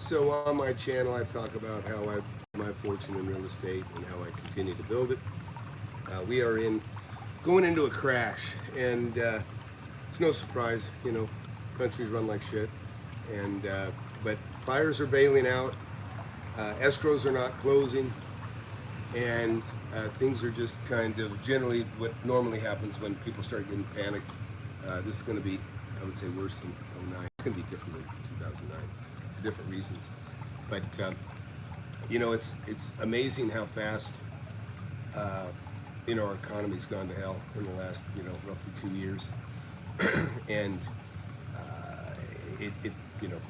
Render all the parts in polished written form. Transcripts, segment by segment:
So on my channel, I talk about how I've made my fortune in real estate and how I continue to build it. We are going into a crash, and it's no surprise, countries run like shit, and but buyers are bailing out, escrows are not closing, and things are just kind of generally what normally happens when people start getting panicked. This is going to be, I would say, worse than '09. It's going to be different than 2009 for different reasons. But it's amazing how fast our economy's gone to hell in the last roughly 2 years, and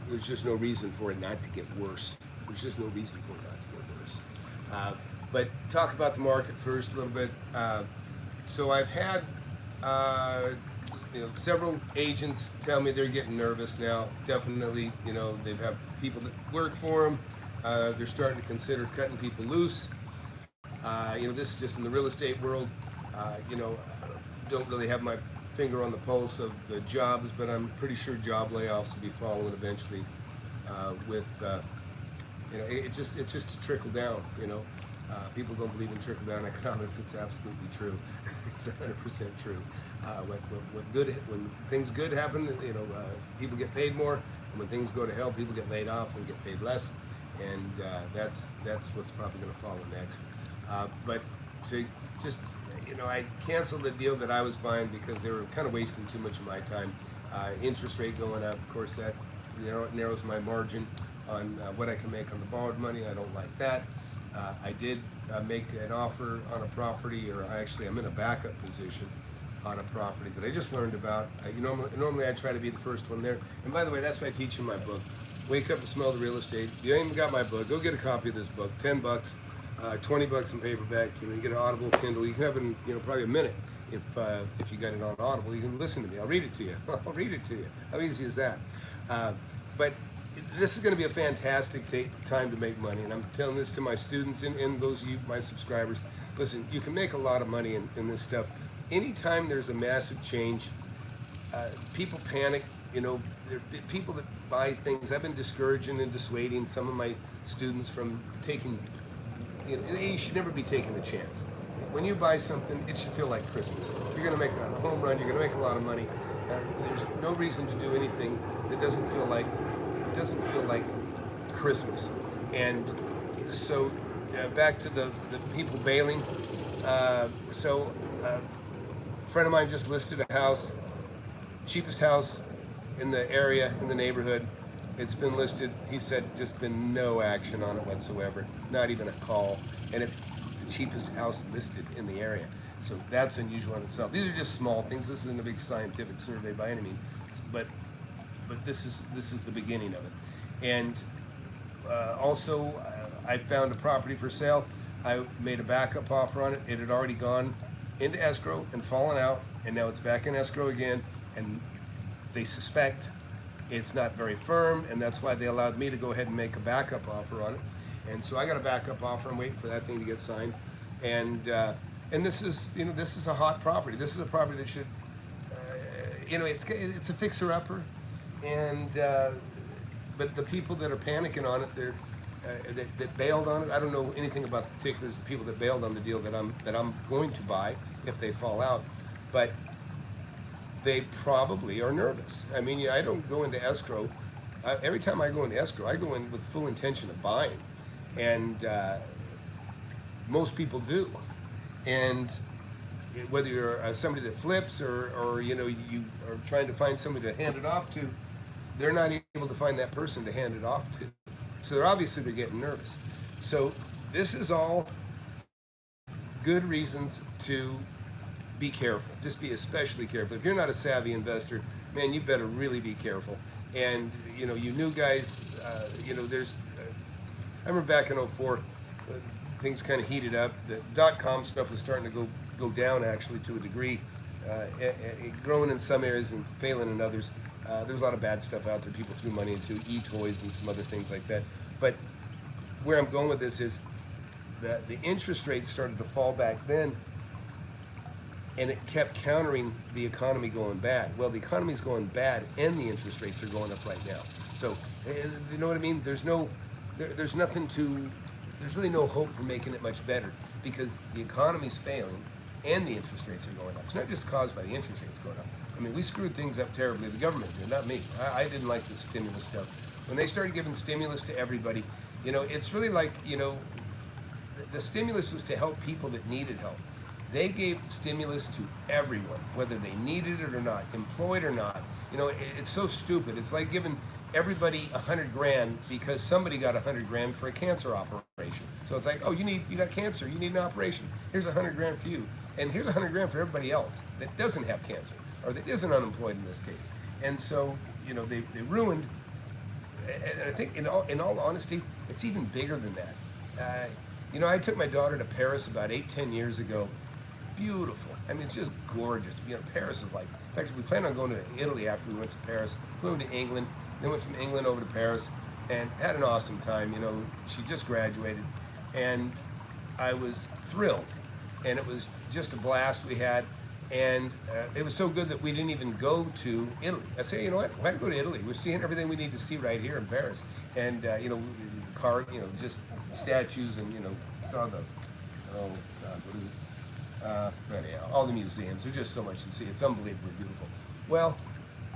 there's just no reason for it not to get worse. There's just no reason for it not to get worse. But talk about the market first a little bit. So I've had several agents tell me they're getting nervous now. Definitely, they have people that work for them. They're starting to consider cutting people loose. This is just in the real estate world. Don't really have my finger on the pulse of the jobs, but I'm pretty sure job layoffs will be following eventually. It's just a trickle down. People don't believe in trickle down economics. It's absolutely true. It's 100% true. When things good happen, people get paid more, and when things go to hell, people get laid off and get paid less, and that's what's probably going to follow next. But to just, I canceled the deal that I was buying because they were kind of wasting too much of my time. Interest rate going up, of course, that narrows my margin on what I can make on the borrowed money. I don't like that. I did make an offer on a property, or I'm in a backup position on a property that I just learned about. Normally I try to be the first one there. And by the way, that's what I teach in my book. Wake up and smell the real estate. If you ain't even got my book, go get a copy of this book. $10, $20 in paperback. You can get an Audible, Kindle. You can have it in probably a minute. If you got it on Audible, you can listen to me. I'll read it to you. I'll read it to you. How easy is that? But this is going to be a fantastic time to make money, and I'm telling this to my students and those of you, my subscribers. Listen, you can make a lot of money in this stuff. Anytime there's a massive change, people panic. There are people that buy things. I've been discouraging and dissuading some of my students from taking. You should never be taking a chance. When you buy something, it should feel like Christmas. You're going to make a home run. You're going to make a lot of money. There's no reason to do anything that doesn't feel like Christmas. And so back to the people bailing. A friend of mine just listed a house, cheapest house in the area, in the neighborhood. It's been listed, he said, just been no action on it whatsoever, not even a call, and it's the cheapest house listed in the area. So that's unusual in itself. These are just small things. This isn't a big scientific survey by any means, but this is the beginning of it. And also, I found a property for sale. I made a backup offer on it. It had already gone into escrow and fallen out, and now it's back in escrow again, and they suspect it's not very firm, and that's why they allowed me to go ahead and make a backup offer on it. And so I got a backup offer. I'm waiting for that thing to get signed. And this is a hot property. This is a property that should, it's a fixer-upper, and but the people that are panicking on it, that bailed on it. I don't know anything about the particulars of people that bailed on the deal that I'm going to buy if they fall out, but they probably are nervous. I mean, I don't go into escrow. Every time I go into escrow, I go in with full intention of buying, and most people do. And whether you're somebody that flips or you are trying to find somebody to hand it off to, they're not able to find that person to hand it off to. So they're getting nervous. So this is all good reasons to be careful. Just be especially careful. If you're not a savvy investor, man, you better really be careful. And you new guys, there's. I remember back in '04, things kind of heated up. The .com stuff was starting to go down actually to a degree, growing in some areas and failing in others. There's a lot of bad stuff out there. People threw money into e-toys and some other things like that. But where I'm going with this is that the interest rates started to fall back then, and it kept countering the economy going bad. Well, the economy's going bad, and the interest rates are going up right now. So, you know what I mean? There's nothing to, there's really no hope for making it much better, because the economy's failing and the interest rates are going up. It's not just caused by the interest rates going up. I mean, we screwed things up terribly. The government did, not me. I didn't like the stimulus stuff. When they started giving stimulus to everybody, you know, it's really like, you know, the stimulus was to help people that needed help. They gave stimulus to everyone, whether they needed it or not, employed or not. You know, it's so stupid. It's like giving everybody $100,000 because somebody got $100,000 for a cancer operation. So it's like, oh, you got cancer, you need an operation. Here's $100,000 for you, and here's $100,000 for everybody else that doesn't have cancer or that isn't unemployed in this case. And so, you know, they ruined. And I think, in all honesty, it's even bigger than that. You know, I took my daughter to Paris about 8-10 years ago. Beautiful. I mean, it's just gorgeous. You know, Paris is like, in fact, we planned on going to Italy after we went to Paris, flew to England, then went from England over to Paris, and had an awesome time. You know, she just graduated, and I was thrilled, and it was just a blast we had, and it was so good that we didn't even go to Italy. I say, you know what, why not go to Italy? We're seeing everything we need to see right here in Paris, and you know, just statues, and you know, saw the, oh God, what is it? Anyhow, all the museums. There's just so much to see. It's unbelievably beautiful. Well,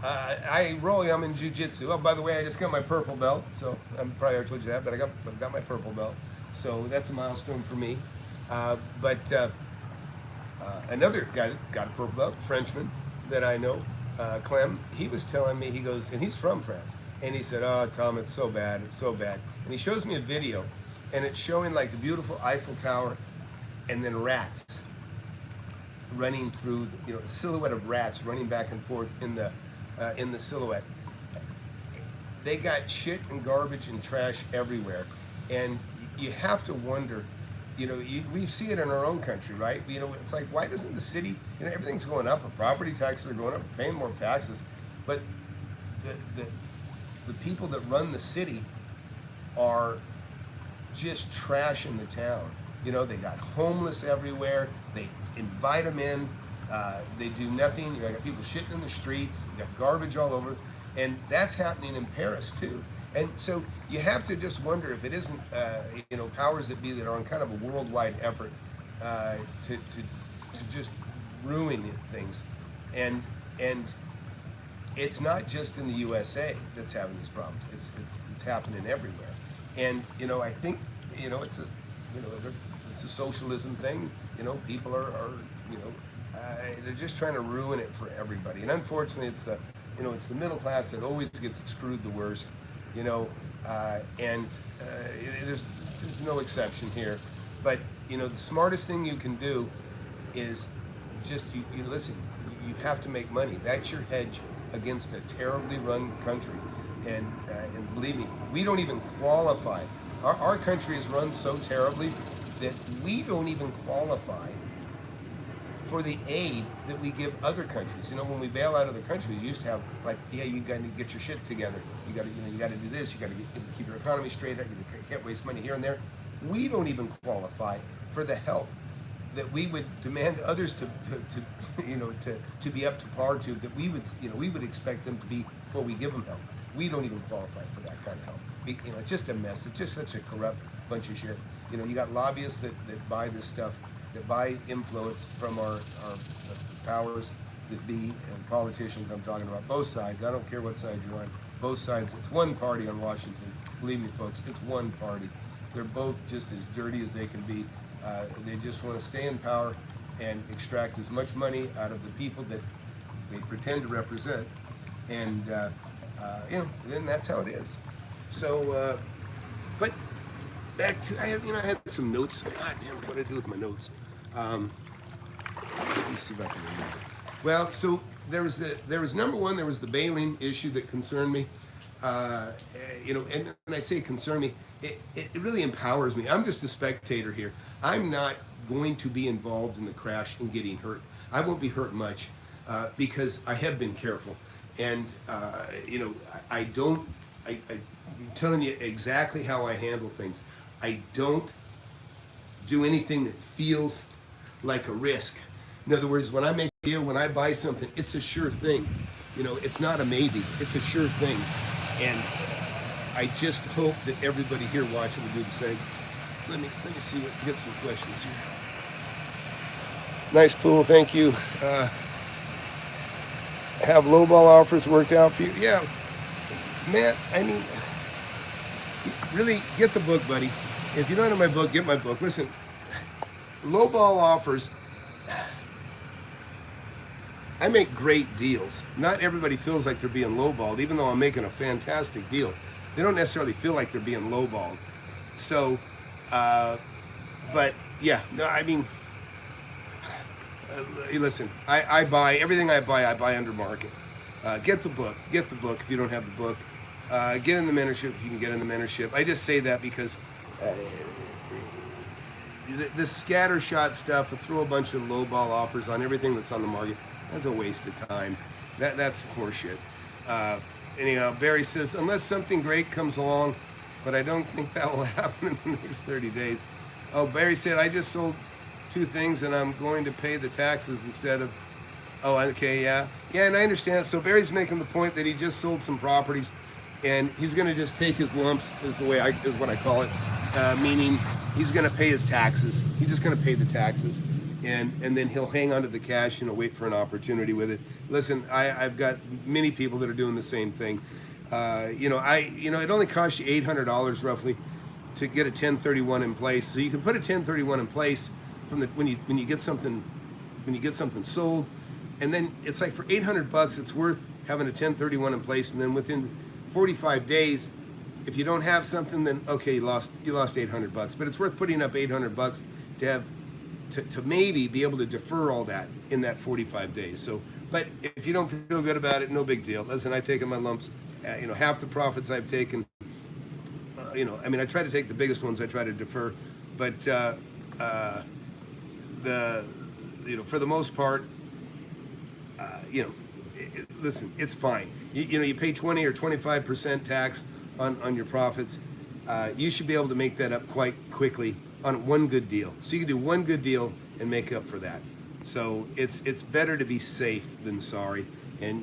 I'm in jiu-jitsu. Oh, by the way, I just got my purple belt. So I'm probably already told you that, but I got my purple belt. So that's a milestone for me. Another guy that got a purple belt, Frenchman that I know, Clem, he was telling me, he goes, and he's from France, and he said, oh, Tom, it's so bad, it's so bad. And he shows me a video, and it's showing like the beautiful Eiffel Tower, and then rats running through, you know, a silhouette of rats running back and forth in the silhouette. They got shit and garbage and trash everywhere, and you have to wonder, you know, we see it in our own country, right? You know, it's like, why doesn't the city, you know, everything's going up, our property taxes are going up, we're paying more taxes, but the people that run the city are just trashing the town. You know, they got homeless everywhere, they invite them in, they do nothing. You got people shitting in the streets, you got garbage all over, and that's happening in Paris too. And so you have to just wonder if it isn't, you know, powers that be that are on kind of a worldwide effort to just ruin things. And it's not just in the USA that's having these problems. It's happening everywhere. And you know, I think, you know, it's a socialism thing. You know, people are you know, they're just trying to ruin it for everybody. And unfortunately, it's the middle class that always gets screwed the worst. You know, there's no exception here. But you know, the smartest thing you can do is just you listen. You have to make money. That's your hedge against a terribly run country. And believe me, we don't even qualify. Our country is run so terribly that we don't even qualify for the aid that we give other countries. You know, when we bail out other countries, we used to have like, yeah, you got to get your shit together. You got to do this. You got to keep your economy straight. You can't waste money here and there. We don't even qualify for the help that we would demand others to be up to par to, that we would expect them to be before we give them help. We don't even qualify for that kind of help. You know, it's just a mess. It's just such a corrupt bunch of shit. You know, you got lobbyists that buy this stuff, that buy influence from our powers that be, and politicians I'm talking about, both sides. I don't care what side you're on. Both sides. It's one party on Washington. Believe me, folks, it's one party. They're both just as dirty as they can be. They just want to stay in power and extract as much money out of the people that they pretend to represent. And, you know, then that's how it is. So, but back to, I had some notes. God damn, what did I do with my notes? Let me see if I can remember. Well, so there was number one, there was the bailing issue that concerned me. You know, and when I say concern me, it really empowers me. I'm just a spectator here. I'm not going to be involved in the crash and getting hurt. I won't be hurt much because I have been careful. And, you know, I'm telling you exactly how I handle things. I don't do anything that feels like a risk. In other words, when I make a deal, when I buy something, it's a sure thing. You know, it's not a maybe, it's a sure thing. And I just hope that everybody here watching will do the same. Let me see what, get some questions here. Nice pool, thank you. Have lowball offers worked out for you? Yeah, Matt, I mean, really, get the book, buddy. If you don't have my book, get my book. Listen, lowball offers, I make great deals. Not everybody feels like they're being lowballed, even though I'm making a fantastic deal. They don't necessarily feel like they're being lowballed. So, but yeah, no, I mean, listen, I buy, everything I buy under market. Get the book if you don't have the book. Get in the mentorship if you can get in the mentorship. I just say that because the scattershot stuff, throw a bunch of lowball offers on everything that's on the market, that's a waste of time. That's horseshit. Anyhow, Barry says, unless something great comes along, but I don't think that will happen in the next 30 days. Oh, Barry said, I just sold 2 things and I'm going to pay the taxes instead of, oh, okay, yeah. Yeah, and I understand. So Barry's making the point that he just sold some properties and he's going to just take his lumps, is what I call it, meaning he's going to pay his taxes. He's just going to pay the taxes. And then he'll hang on to the cash, wait for an opportunity with it. Listen, I've got many people that are doing the same thing. It only costs you $800 roughly to get a 1031 in place. So you can put a 1031 in place from when you get something sold, and then it's like for $800, it's worth having a 1031 in place, and then within 45 days, if you don't have something, then okay, you lost $800, but it's worth putting up $800 to have. To maybe be able to defer all that in that 45 days. So, but if you don't feel good about it, no big deal. Listen, I've taken my lumps. Half the profits I've taken. I try to take the biggest ones. I try to defer, but for the most part, listen, it's fine. You pay 20 or 25% tax on your profits. You should be able to make that up quite quickly on one good deal. So you can do one good deal and make up for that. So it's better to be safe than sorry. And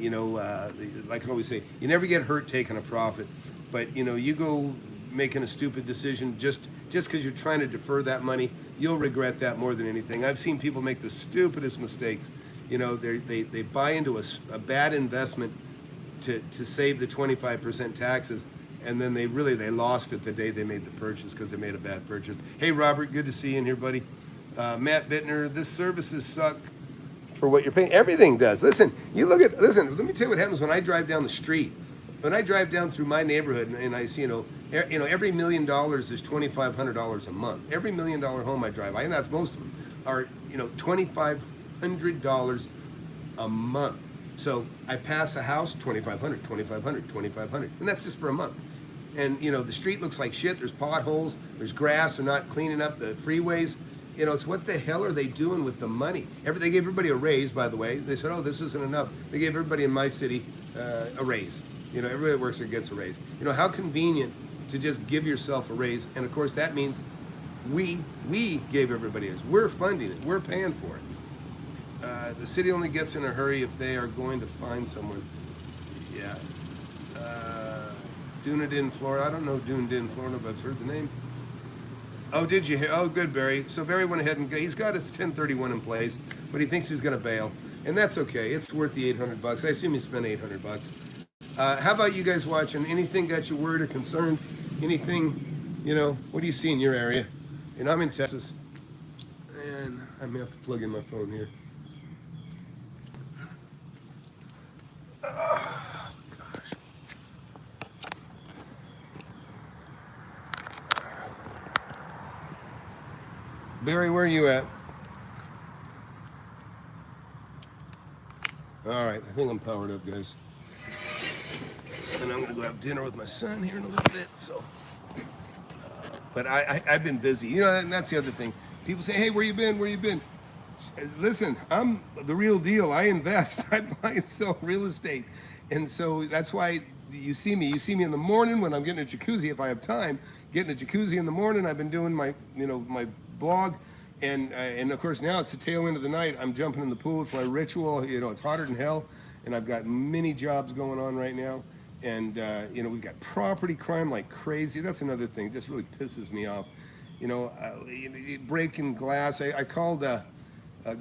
like I always say, you never get hurt taking a profit, but you go making a stupid decision just because you're trying to defer that money, you'll regret that more than anything. I've seen people make the stupidest mistakes. They buy into a bad investment to save the 25% taxes, and then they lost it the day they made the purchase because they made a bad purchase. Hey, Robert, good to see you in here, buddy. Matt Bittner, this services suck for what you're paying. Everything does. Listen, let me tell you what happens when I drive down the street. When I drive down through my neighborhood and I see, every $1 million is $2,500 a month. Every $1 million home I drive by, and that's most of them, are, $2,500 a month. So I pass a house, $2,500, and that's just for a month. And the street looks like shit. There's potholes. There's grass. They're not cleaning up the freeways. It's what the hell are they doing with the money? They gave everybody a raise, by the way. They said, oh, this isn't enough. They gave everybody in my city a raise. Everybody that works there gets a raise. How convenient to just give yourself a raise. And of course, that means we gave everybody a raise. We're funding it. We're paying for it. The city only gets in a hurry if they are going to find someone. Yeah. Dunedin, Florida. I don't know Dunedin, Florida, but I've heard the name. Oh, did you hear? Oh, good, Barry. So Barry went ahead and he's got his 1031 in place, but he thinks he's going to bail, and that's okay. It's worth the $800. I assume he spent $800. How about you guys watching? Anything got you worried or concerned? Anything? What do you see in your area? I'm in Texas, and I may have to plug in my phone here. Barry, where are you at? All right, I think I'm powered up, guys. And I'm gonna go have dinner with my son here in a little bit. So, but I've been busy. And that's the other thing. People say, "Hey, where you been? Where you been?" Listen, I'm the real deal. I invest. I buy and sell real estate, and so that's why you see me. You see me in the morning when I'm getting a jacuzzi if I have time. Getting a jacuzzi in the morning. I've been doing my, my blog, And of course now it's the tail end of the night. I'm jumping in the pool. It's my ritual. You know, it's hotter than hell, and I've got many jobs going on right now. And you know, we've got property crime like crazy. That's another thing. It just really pisses me off. You know, breaking glass. I called a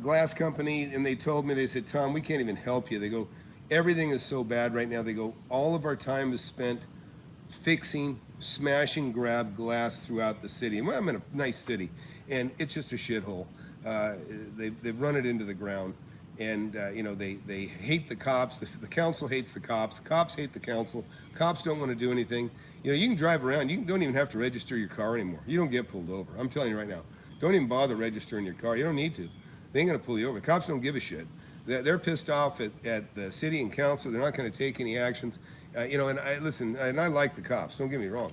glass company, and they told me, they said, Tom, we can't even help you. They go, everything is so bad right now. They go, all of our time is spent fixing, smash and grab glass throughout the city. And well, I'm in a nice city, and it's just a shithole. They've run it into the ground, and you know, they hate the cops. The council hates the cops. The cops hate the council. Cops don't want to do anything. You know, you can drive around. You don't even have to register your car anymore. You don't get pulled over. I'm telling you right now. Don't even bother registering your car. You don't need to. They ain't gonna pull you over. The cops don't give a shit. They're pissed off at the city and council. They're not gonna take any actions. You know, and I like the cops. Don't get me wrong,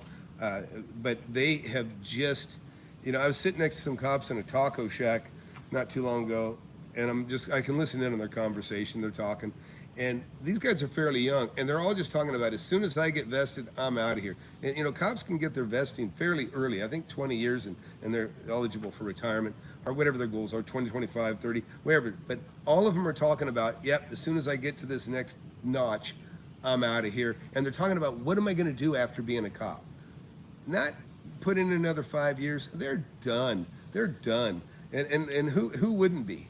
but they have just, you know, I was sitting next to some cops in a taco shack not too long ago, and I can listen in on their conversation. They're talking, and these guys are fairly young, and they're all just talking about, as soon as I get vested, I'm out of here. And you know, cops can get their vesting fairly early. I think 20 years, and they're eligible for retirement, or whatever their goals are, 20, 25, 30, whatever. But all of them are talking about, yep, as soon as I get to this next notch, I'm out of here. And they're talking about, what am I going to do after being a cop? Not put in another 5 years. They're done. They're done. And who wouldn't be?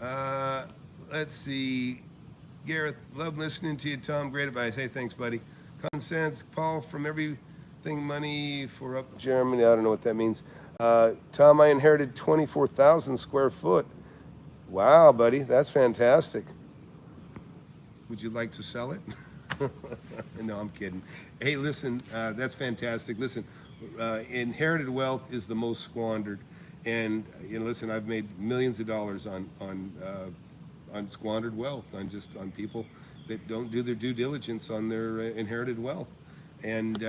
Let's see. Gareth, love listening to you. Tom, great advice. Hey, thanks, buddy. Consents, Paul, from everything money for up Germany. I don't know what that means. Tom, I inherited 24,000 square foot. Wow, buddy, that's fantastic. Would you like to sell it? No, I'm kidding. Hey, listen, that's fantastic. Listen, inherited wealth is the most squandered. And, you know, listen, I've made millions of dollars on squandered wealth, on people that don't do their due diligence on their inherited wealth. And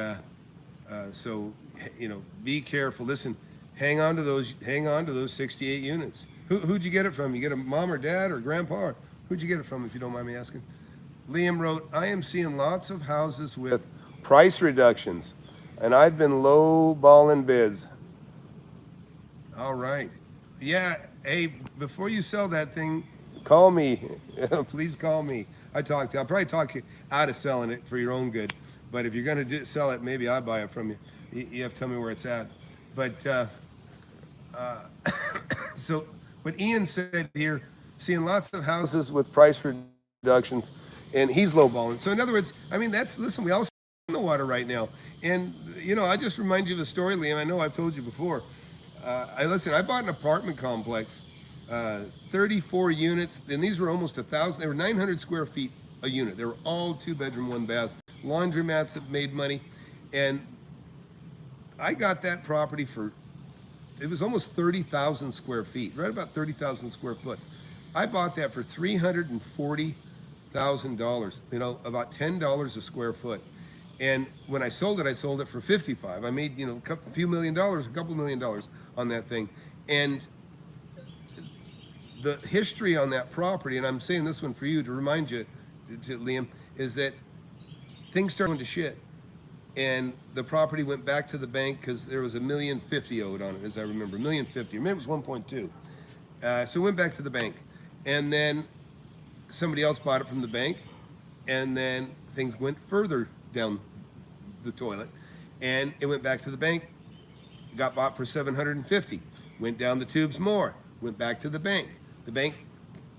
so, you know, be careful. Listen, hang on to those 68 units. Who'd you get it from? You get a mom or dad or grandpa? Or who'd you get it from, if you don't mind me asking? Liam wrote, I am seeing lots of houses with price reductions, and I've been low-balling bids. All right. Yeah, hey, before you sell that thing, call me. Please call me. I'll probably talk you out of selling it for your own good. But if you're going to sell it, maybe I'll buy it from you. You have to tell me where it's at. But so what Ian said here, seeing lots of houses with price reductions, and he's lowballing. So in other words, I mean, listen, we all in the water right now. And, you know, I just remind you of a story, Liam. I know I've told you before. I bought an apartment complex, 34 units, and these were almost 1,000. They were 900 square feet a unit. They were all 2-bedroom, 1-bath, laundromats that made money. And I got that property it was almost 30,000 square feet, right about 30,000 square foot. I bought that for $340,000, you know, about $10 a square foot. And when I sold it for $55. I made, you know, a couple million dollars on that thing. And the history on that property, and I'm saying this one for you to remind you, Liam, is that things started going to shit. And the property went back to the bank because there was $1.05 million owed on it, as I remember, $1.05 million. Maybe it was 1.2. So it went back to the bank. And then somebody else bought it from the bank. And then things went further down the toilet. And it went back to the bank, got bought for $750. Went down the tubes more, went back to the bank. The bank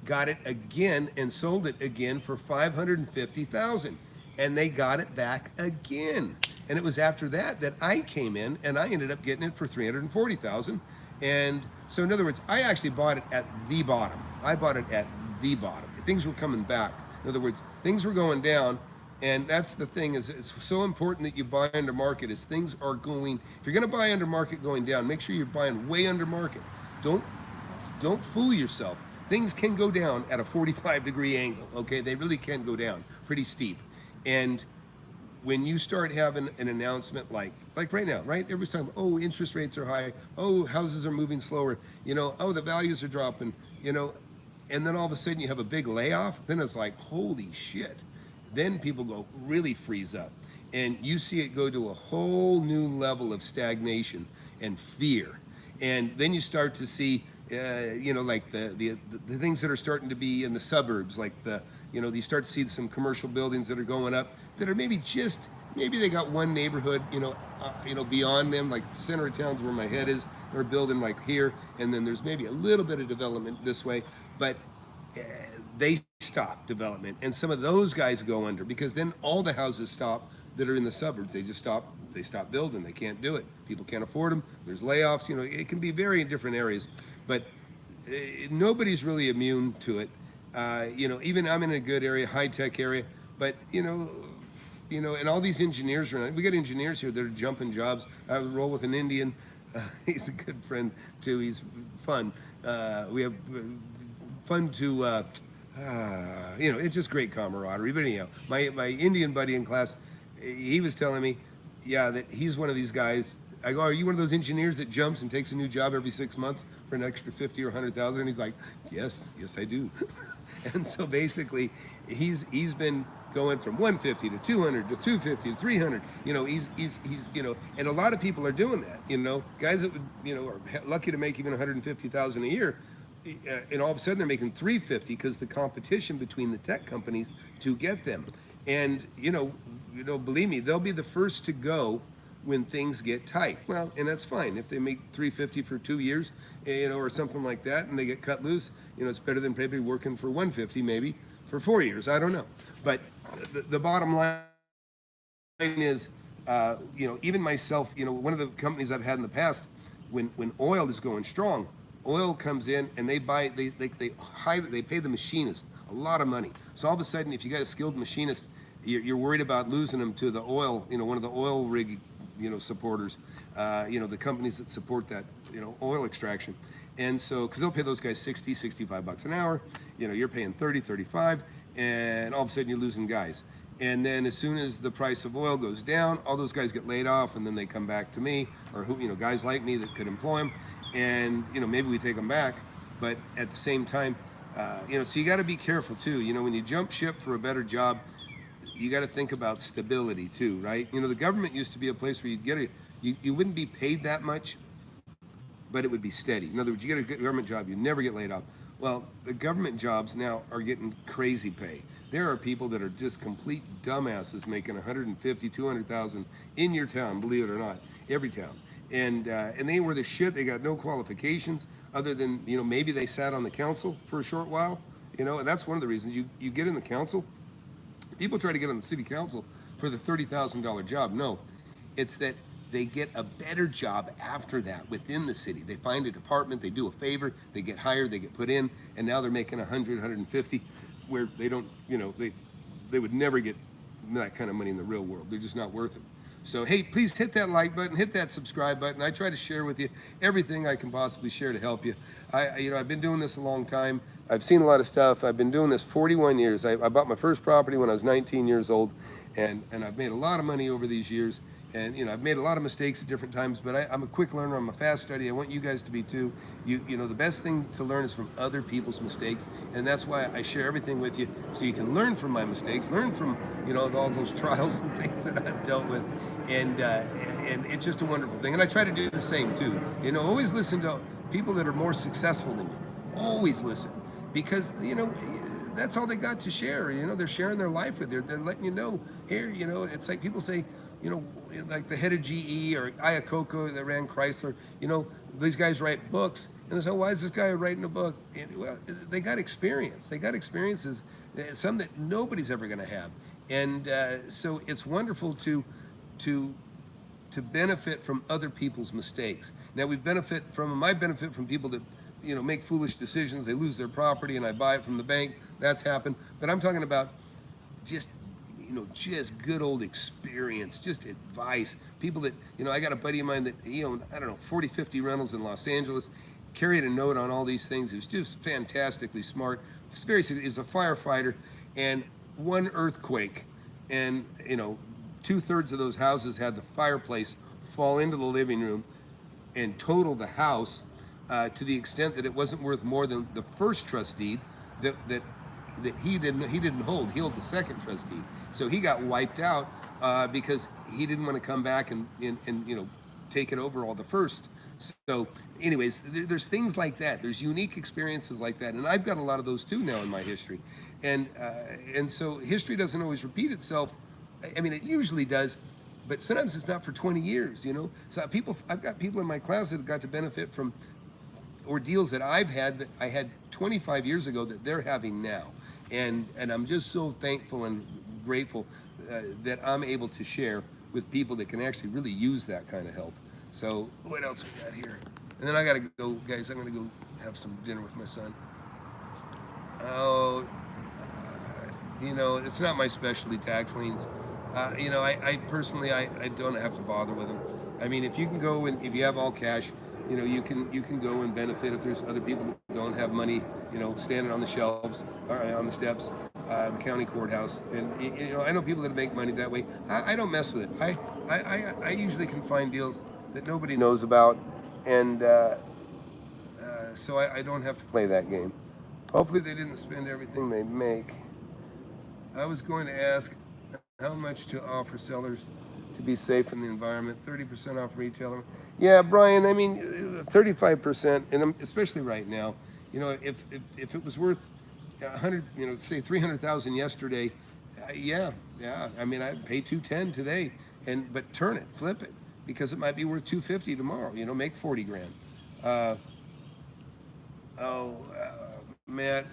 got it again and sold it again for $550,000. And they got it back again. And it was after that I came in and I ended up getting it for $340,000. And so in other words, I actually bought it at the bottom. I bought it at the bottom. Things were coming back. In other words, things were going down. And that's the thing, is it's so important that you buy under market. As things are going, if you're going to buy under market going down, make sure you're buying way under market. Don't fool yourself. Things can go down at a 45-degree angle, okay? They really can go down pretty steep. And when you start having an announcement like right now, right? Everybody's talking about, oh, interest rates are high. Oh, houses are moving slower. You know, oh, the values are dropping, you know. And then all of a sudden you have a big layoff. Then it's like, holy shit. Then people go really freeze up. And you see it go to a whole new level of stagnation and fear. And then you start to see, like the things that are starting to be in the suburbs, like you start to see some commercial buildings that are going up that are maybe they got one neighborhood, beyond them, like the center of town's where my head is. They're building like here, and then there's maybe a little bit of development this way, but they stop development, and some of those guys go under because then all the houses stop that are in the suburbs. They stop building. They can't do it. People can't afford them. There's layoffs. It can be very in different areas, but nobody's really immune to it. Even I'm in a good area, high tech area, but and all these engineers we got engineers here that are jumping jobs. I roll with an Indian. He's a good friend too. He's fun. We have fun to. It's just great camaraderie. But anyhow, my Indian buddy in class, he was telling me, that he's one of these guys. I go, are you one of those engineers that jumps and takes a new job every 6 months for an extra 50 or 100,000? And he's like, yes, I do. And so basically, he's been going from 150 to 200 to 250 to 300. He's and a lot of people are doing that. Guys that are lucky to make even 150,000 a year. And all of a sudden they're making 350 because the competition between the tech companies to get them. And believe me, they'll be the first to go when things get tight. Well, and that's fine if they make 350 for 2 years, or something like that, and they get cut loose. It's better than maybe working for 150 maybe for 4 years. I don't know, but the bottom line is, even myself, one of the companies I've had in the past, when oil is going strong. Oil comes in and they pay the machinist a lot of money. So all of a sudden, if you got a skilled machinist, you're worried about losing them to the oil, one of the oil rig, supporters, the companies that support that, oil extraction. And so, because they'll pay those guys 60, 65 bucks an hour, you're paying 30, 35, and all of a sudden you're losing guys. And then as soon as the price of oil goes down, all those guys get laid off, and then they come back to me, or guys like me that could employ them. And maybe we take them back, but at the same time, so you got to be careful too. When you jump ship for a better job, you got to think about stability too, right? The government used to be a place where you wouldn't be paid that much, but it would be steady. In other words, you get a good government job, you never get laid off. Well, the government jobs now are getting crazy pay. There are people that are just complete dumbasses making 150, 200,000 in your town, believe it or not, every town. And they were the shit. They got no qualifications other than, maybe they sat on the council for a short while, and that's one of the reasons you get in the council. People try to get on the city council for the $30,000 job. No, it's that they get a better job after that within the city. They find a department, they do a favor, they get hired, they get put in, and now they're making 100, 150, where they don't, they would never get that kind of money in the real world. They're just not worth it. So, hey, please hit that like button, hit that subscribe button. I try to share with you everything I can possibly share to help you. I've been doing this a long time. I've seen a lot of stuff. I've been doing this 41 years. I bought my first property when I was 19 years old, and I've made a lot of money over these years. And, I've made a lot of mistakes at different times, but I'm a quick learner. I'm a fast study. I want you guys to be too. The best thing to learn is from other people's mistakes, and that's why I share everything with you, so you can learn from my mistakes, learn from, all those trials and things that I've dealt with. And it's just a wonderful thing. And I try to do the same too. Always listen to people that are more successful than you. Always listen, because that's all they got to share. They're sharing their life with you. They're letting you know here. It's like people say, like the head of GE or Iacocca that ran Chrysler. These guys write books, and they say, why is this guy writing a book? Well, they got experience. They got experiences, some that nobody's ever going to have. And so it's wonderful to benefit from other people's mistakes. Now I benefit from people that make foolish decisions. They lose their property and I buy it from the bank. That's happened. But I'm talking about just good old experience, just advice. People that, I got a buddy of mine that he owned, 40, 50 rentals in Los Angeles, carried a note on all these things. He was just fantastically smart. He was a firefighter, and one earthquake, and 2/3 of those houses had the fireplace fall into the living room and total the house to the extent that it wasn't worth more than the first trust deed that he didn't hold. He held the second trust deed, so he got wiped out because he didn't want to come back and take it over all the first. So, anyways, there's things like that. There's unique experiences like that, and I've got a lot of those too now in my history, and so history doesn't always repeat itself. I mean, it usually does, but sometimes it's not for 20 years. You know, so I've got people in my class that have got to benefit from ordeals that I've had that I had 25 years ago that they're having now, and I'm just so thankful and grateful that I'm able to share with people that can actually really use that kind of help. So what else we got here? And then I gotta go, guys. I'm gonna go have some dinner with my son. Oh, you know, it's not my specialty, tax liens. You know, I personally, I don't have to bother with them. I mean, if you can go and if you have all cash, you know, you can go and benefit if there's other people that don't have money, you know, standing on the shelves or on the steps, the county courthouse, and you know, I know people that make money that way. I don't mess with it. I usually can find deals that nobody knows about, and so I don't have to play that game. Hopefully, they didn't spend everything they make. I was going to ask how much to offer sellers to be safe in the environment. 30% off retailer. Yeah, Brian. I mean, 35%, and especially right now. You know, if it was worth 100, you know, say 300,000 yesterday, yeah. I mean, I'd pay 210 today, but turn it, flip it, because it might be worth 250 tomorrow. You know, make 40 grand. Matt,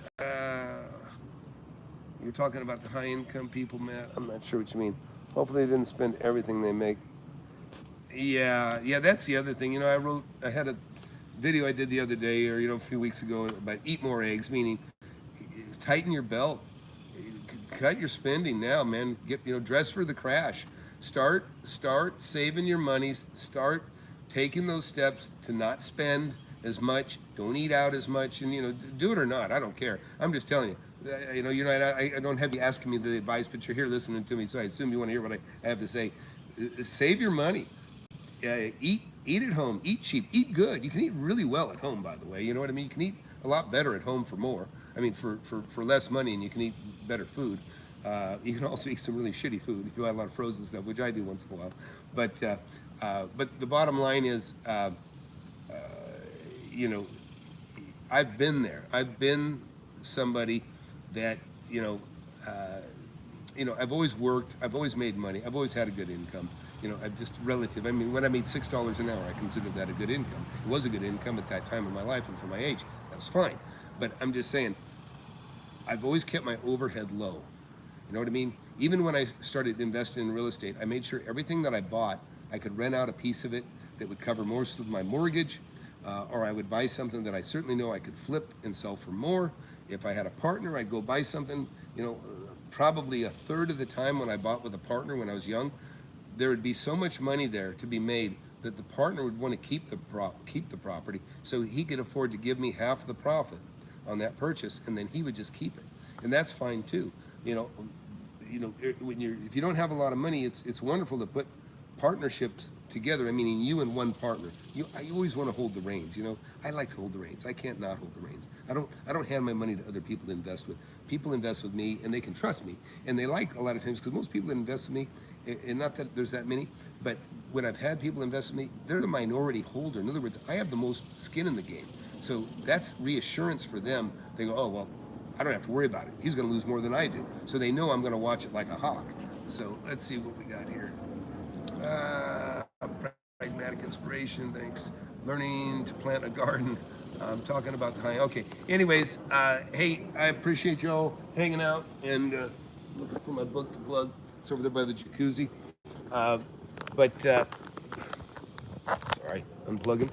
you're talking about the high income people, Matt. I'm not sure what you mean. Hopefully, they didn't spend everything they make. Yeah, that's the other thing. You know, I had a video I did the other day, or you know, a few weeks ago, about eat more eggs, meaning tighten your belt, cut your spending now, man. Dress for the crash. Start saving your money. Start taking those steps to not spend as much. Don't eat out as much, and you know, do it or not. I don't care. I'm just telling you. You know, I don't have you asking me the advice, but you're here listening to me, so I assume you want to hear what I have to say. Save your money. Eat at home. Eat cheap. Eat good. You can eat really well at home, by the way. You know what I mean? You can eat a lot better at home for more. I mean, for less money, and you can eat better food. You can also eat some really shitty food if you have a lot of frozen stuff, which I do once in a while. But the bottom line is, you know, I've been there. I've been somebody that, I've always worked. I've always made money. I've always had a good income. You know, I'm just relative. I mean, when I made $6 an hour, I considered that a good income. It was a good income at that time in my life, and for my age, that was fine. But I'm just saying, I've always kept my overhead low. You know what I mean? Even when I started investing in real estate, I made sure everything that I bought, I could rent out a piece of it that would cover most of my mortgage, or I would buy something that I certainly know I could flip and sell for more. If I had a partner, I'd go buy something, you know, probably a third of the time when I bought with a partner when I was young, there would be so much money there to be made that the partner would want to keep the property, so he could afford to give me half the profit on that purchase, and then he would just keep it, and that's fine too. If you don't have a lot of money, it's wonderful to put partnerships together. I mean, you and one partner. I always want to hold the reins. You know, I like to hold the reins. I can't not hold the reins. I don't hand my money to other people to invest with. People invest with me, and they can trust me, and they like a lot of times, because most people that invest with me, and not that there's that many, but when I've had people invest in me, they're the minority holder. In other words, I have the most skin in the game. So that's reassurance for them. They go, oh, well, I don't have to worry about it. He's going to lose more than I do. So they know I'm going to watch it like a hawk. So let's see what we got here. Pragmatic inspiration, thanks. Learning to plant a garden. I'm talking about the high. Okay. Anyways, hey, I appreciate y'all hanging out and looking for my book to plug. It's over there by the jacuzzi. Sorry, unplugging.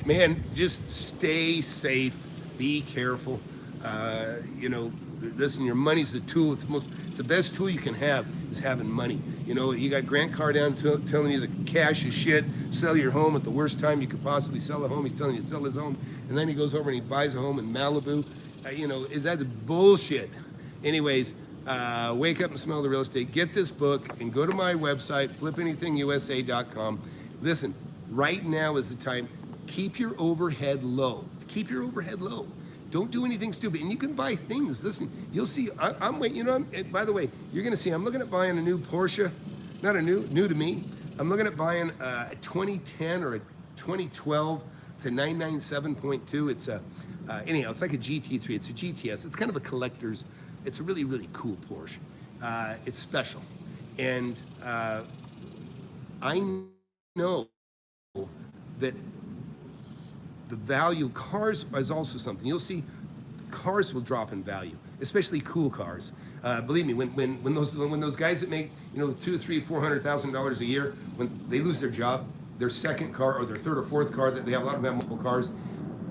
Man, just stay safe. Be careful. Listen, your money's the tool. It's the best tool you can have is having money. You know, you got Grant Cardone telling you the cash is shit. Sell your home at the worst time you could possibly sell a home. He's telling you to sell his home, and then he goes over and he buys a home in Malibu. That's bullshit. Anyways, wake up and smell the real estate. Get this book and go to my website, FlipAnythingUSA.com. Listen, right now is the time. Keep your overhead low. Keep your overhead low. Don't do anything stupid. And you can buy things. Listen, you'll see. I'm waiting. By the way, you're going to see. I'm looking at buying a new Porsche. Not a new to me. I'm looking at buying a 2010 or 2012. It's a 997.2. It's a anyhow. It's like a GT3. It's a GTS. It's kind of a collector's. It's a really really cool Porsche. It's special, and I know that the value of cars is also something. You'll see cars will drop in value, especially cool cars. Believe me, when those guys that make $200,000, $300,000, $400,000 a year, when they lose their job, their second car or their third or fourth car, that they have a lot of them have multiple cars.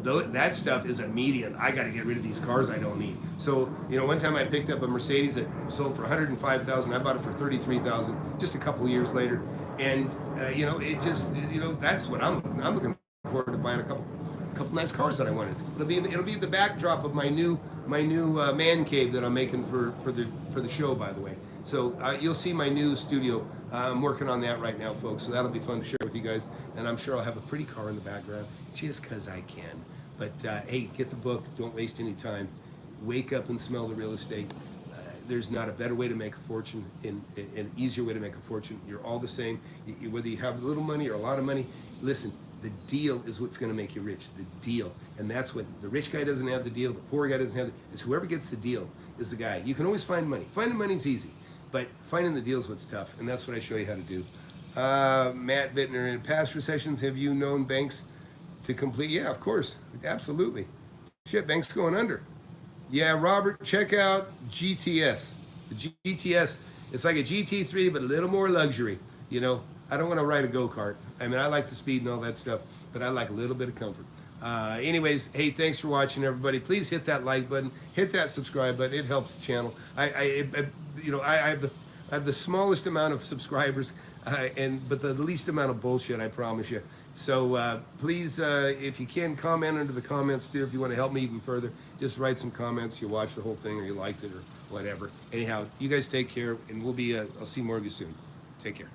That stuff is immediate. I got to get rid of these cars I don't need. So one time I picked up a Mercedes that sold for $105,000. I bought it for $33,000 just a couple of years later, and it just that's what I'm looking forward to, buying a couple nice cars that I wanted. It'll be the backdrop of my new man cave that I'm making for the show, by the way. So you'll see my new studio. I'm working on that right now, folks. So that'll be fun to share with you guys. And I'm sure I'll have a pretty car in the background just because I can. But hey, get the book. Don't waste any time. Wake up and smell the real estate. There's not a better way to make a fortune, an easier way to make a fortune. You're all the same. Whether you have a little money or a lot of money, listen, the deal is what's going to make you rich. The deal. And that's what the rich guy doesn't have the deal. The poor guy doesn't have it. It's whoever gets the deal is the guy. You can always find money. Finding money's easy. But finding the deal is what's tough. And that's what I show you how to do. Matt Bittner, in past recessions, have you known banks to complete? Yeah, of course. Absolutely. Shit, banks going under. Yeah, Robert, check out GTS. The GTS, it's like a GT3, but a little more luxury. I don't want to ride a go-kart. I mean, I like the speed and all that stuff, but I like a little bit of comfort. Anyways, hey, thanks for watching, everybody. Please hit that like button, hit that subscribe button. It helps the channel. I have the smallest amount of subscribers, but the least amount of bullshit, I promise you. So please, if you can, comment under the comments too. If you want to help me even further, just write some comments. You watched the whole thing, or you liked it, or whatever. Anyhow, you guys take care, and I'll see more of you soon. Take care.